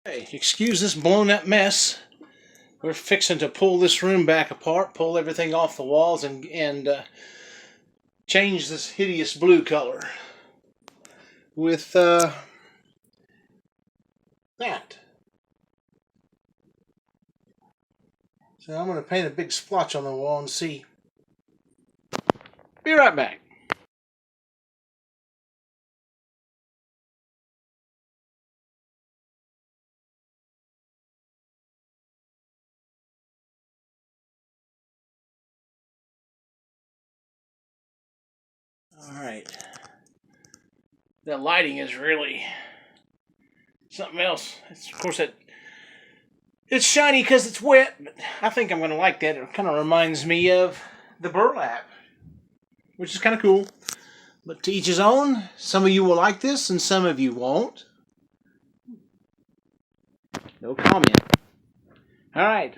Hey, excuse this blown up mess. We're fixing to pull this room back apart, pull everything off the walls, and change this hideous blue color with that. So I'm going to paint a big splotch on the wall and see. Be right back. All right. That lighting is really something else. Of course, it's shiny because it's wet, but I think I'm going to like that. It kind of reminds me of the burlap, which is kind of cool. But to each his own. Some of you will like this, and some of you won't. No comment. All right.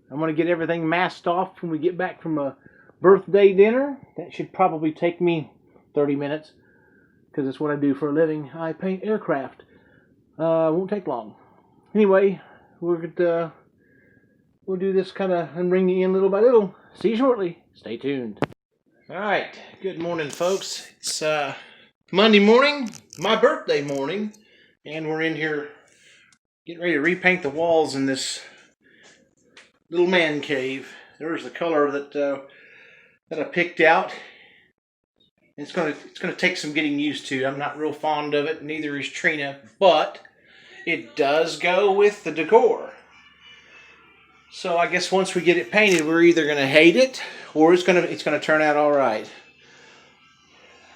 I'm going to get everything masked off when we get back from a birthday dinner. That should probably take me 30 minutes because it's what I do for a living. I paint aircraft. Won't take long. Anyway, we'll do this kind of and bring you in little by little. See you shortly. Stay tuned. All right. Good morning, folks. It's Monday morning, my birthday morning, and we're in here getting ready to repaint the walls in this little man cave. There's the color that I picked out. It's gonna take some getting used to. I'm not real fond of it, neither is Trina, but it does go with the decor. So I guess once we get it painted, we're either gonna hate it or it's gonna turn out all right.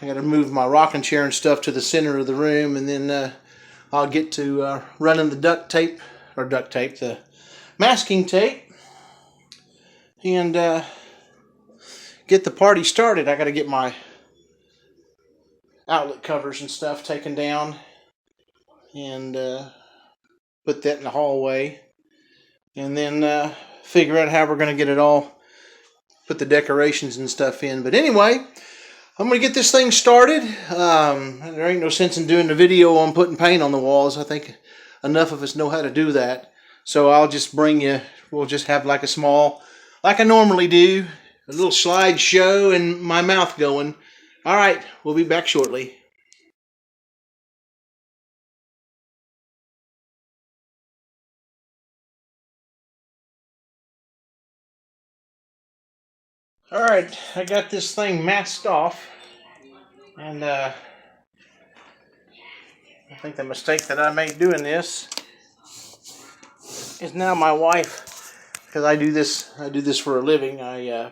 I gotta move my rocking chair and stuff to the center of the room, and then I'll get to running the the masking tape, and get the party started. I gotta get my outlet covers and stuff taken down and put that in the hallway, and then figure out how we're going to get it all, put the decorations and stuff in. But anyway, I'm going to get this thing started. There ain't no sense in doing the video on putting paint on the walls. I think enough of us know how to do that. So I'll just we'll just have like like I normally do, a little slideshow and my mouth going. All right, we'll be back shortly. All right, I got this thing masked off, and I think the mistake that I made doing this is now my wife, because I do this for a living. I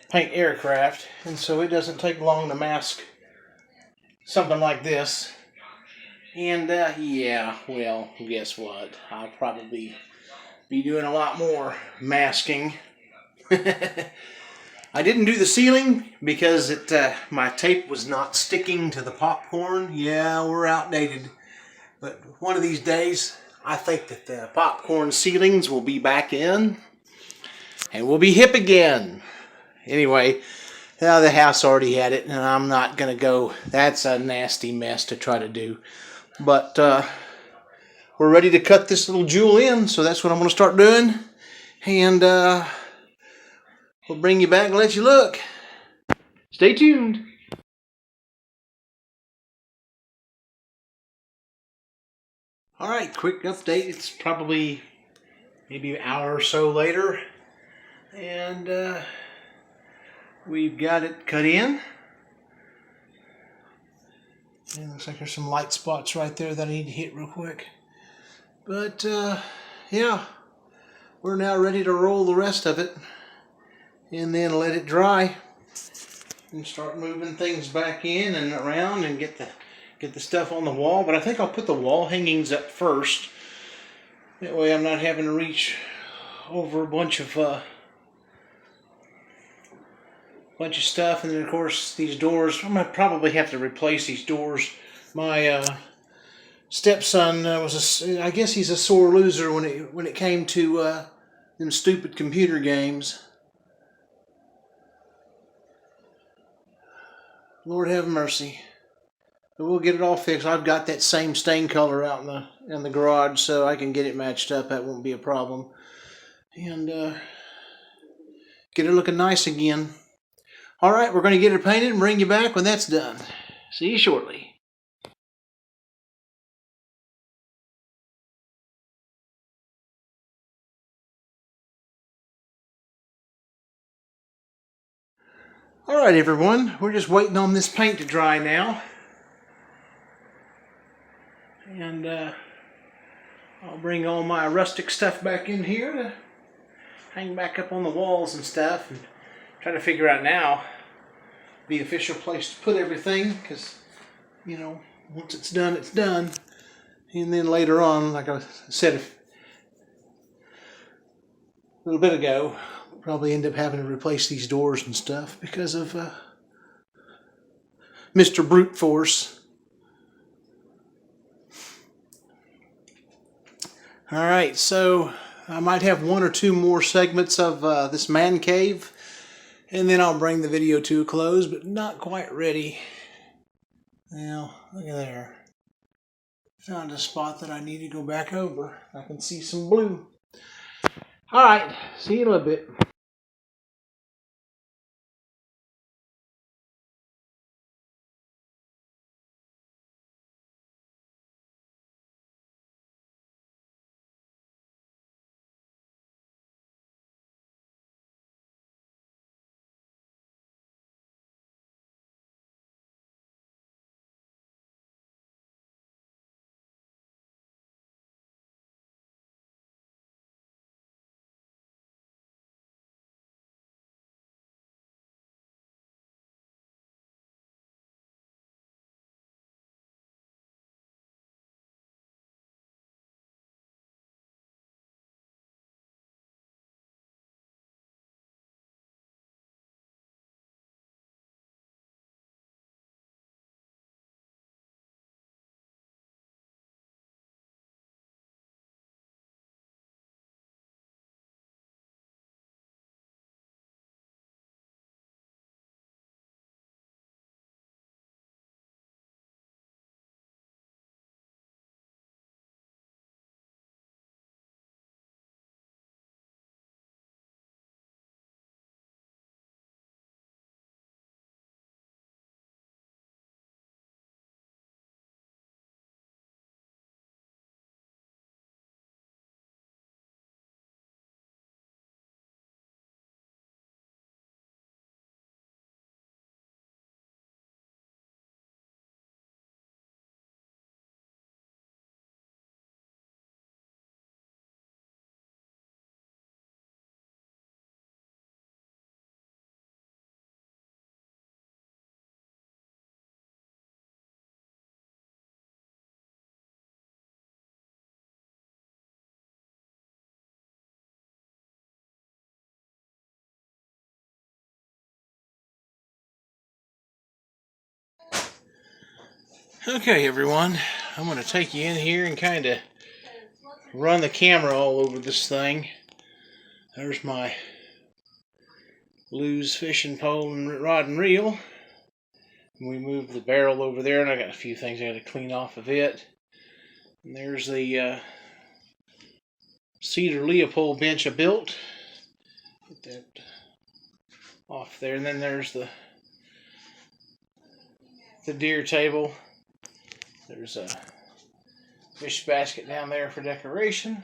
paint aircraft, and so it doesn't take long to mask something like this. And yeah, well, guess what? I'll probably be doing a lot more masking. I didn't do the ceiling because my tape was not sticking to the popcorn. Yeah, we're outdated. But one of these days, I think that the popcorn ceilings will be back in and we'll be hip again. Anyway, the house already had it, and I'm not going to go. That's a nasty mess to try to do. But we're ready to cut this little jewel in, so that's what I'm going to start doing. And we'll bring you back and let you look. Stay tuned. All right, quick update. It's probably maybe an hour or so later, and we've got it cut in. And it looks like there's some light spots right there that I need to hit real quick. But yeah, we're now ready to roll the rest of it and then let it dry and start moving things back in and around and get the stuff on the wall. But I think I'll put the wall hangings up first. That way I'm not having to reach over a bunch of stuff. And then of course these doors, I'm gonna probably have to replace these doors. My stepson I guess he's a sore loser when it came to them stupid computer games. Lord have mercy. But we'll get it all fixed. I've got that same stain color out in the garage, so I can get it matched up. That won't be a problem. And get it looking nice again. All right, we're going to get it painted and bring you back when that's done. See you shortly. All right, everyone. We're just waiting on this paint to dry now. And I'll bring all my rustic stuff back in here to hang back up on the walls and stuff. And try to figure out now the official place to put everything, because, you know, once it's done, it's done. And then later on, like I said a little bit ago, we'll probably end up having to replace these doors and stuff because of Mr. Brute Force. All right, so I might have one or two more segments of this man cave, and then I'll bring the video to a close, but not quite ready. Now, look at there. Found a spot that I need to go back over. I can see some blue. All right, see you in a little bit. Okay, everyone, I'm going to take you in here and kind of run the camera all over this thing. There's my Lew's fishing pole and rod and reel. We moved the barrel over there, and I got a few things I got to clean off of it. And there's the cedar Leopold bench I built. Put that off there, and then there's the deer table. There's a fish basket down there for decoration.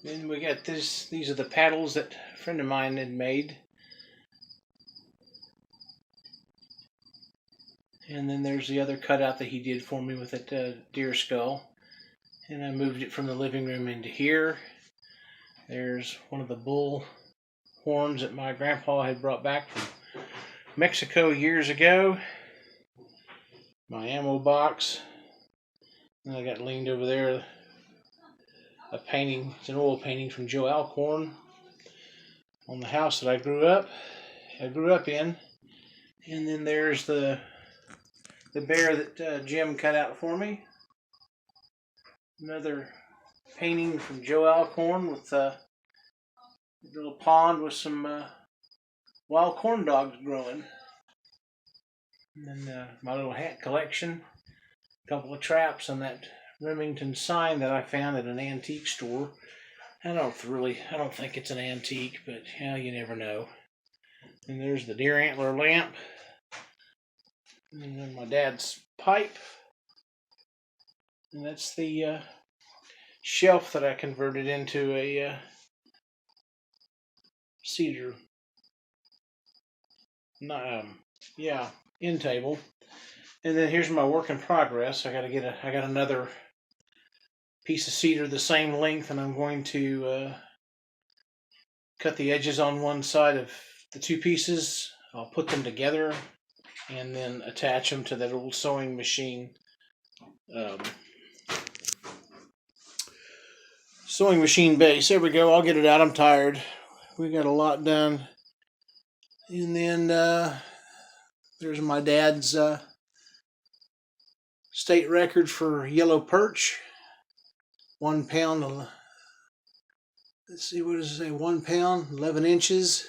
Then we got this. These are the paddles that a friend of mine had made. And then there's the other cutout that he did for me with that deer skull. And I moved it from the living room into here. There's one of the bull horns that my grandpa had brought back from Mexico years ago. My ammo box. And I got leaned over there a painting. It's an oil painting from Joe Alcorn on the house that I grew up in. And then there's the bear that Jim cut out for me. Another painting from Joe Alcorn with a little pond with some wild corn dogs growing. And then my little hat collection. couple of traps and that Remington sign that I found at an antique store. I don't think it's an antique, but yeah, you never know. And there's the deer antler lamp. And then my dad's pipe. And that's the shelf that I converted into a cedar end table. And then here's my work in progress. I got another piece of cedar the same length, and I'm going to cut the edges on one side of the two pieces. I'll put them together and then attach them to that old sewing machine. Sewing machine base. There we go. I'll get it out. I'm tired. We got a lot done. And then there's my dad's state record for yellow perch. 1 pound. Let's see, what does it say? 1 pound, 11 inches.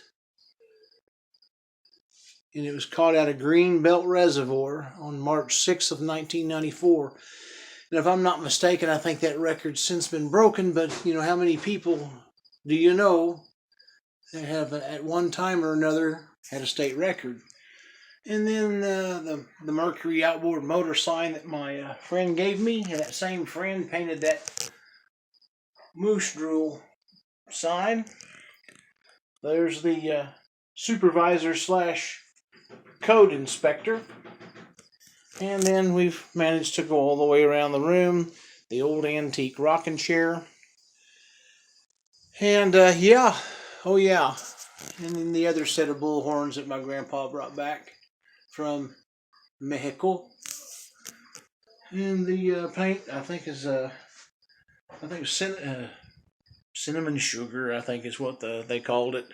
And it was caught out of Greenbelt Reservoir on March 6th of 1994. And if I'm not mistaken, I think that record's since been broken, but you know, how many people do you know that have at one time or another had a state record? And then the Mercury outboard motor sign that my friend gave me, and that same friend painted that moose drool sign. There's the supervisor / code inspector. And then we've managed to go all the way around the room. The old antique rocking chair. And yeah. And then the other set of bull horns that my grandpa brought back from Mexico. And the paint, I think cinnamon sugar, I think is what they called it.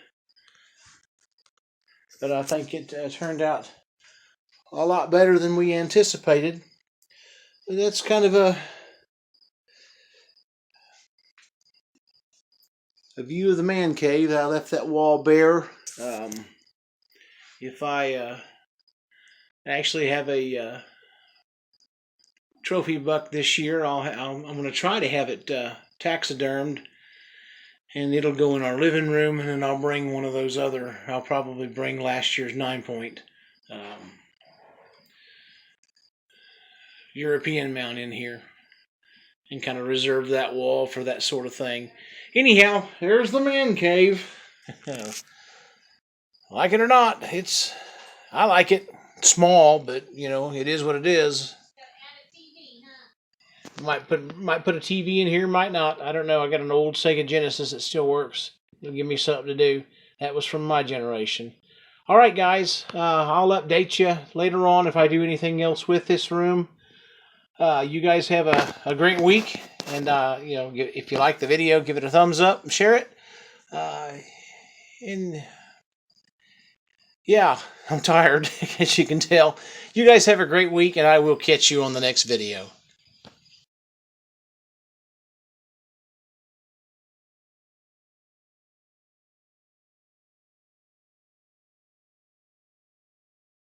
But I think it turned out a lot better than we anticipated. That's kind of a view of the man cave. I left that wall bare. If I actually have a trophy buck this year, I'm going to try to have it taxidermed, and it'll go in our living room, and then I'll bring one of those I'll probably bring last year's 9-point European mount in here and kind of reserve that wall for that sort of thing. Anyhow, there's the man cave. Like it or not, I like it. It's small, but you know, it is what it is. Might put a TV in here, might not. I don't know. I got an old Sega Genesis that still works. It'll give me something to do. That was from my generation. All right, guys. I'll update you later on if I do anything else with this room. You guys have a great week, and you know, if you like the video, give it a thumbs up and share it. And yeah, I'm tired, as you can tell. You guys have a great week, and I will catch you on the next video.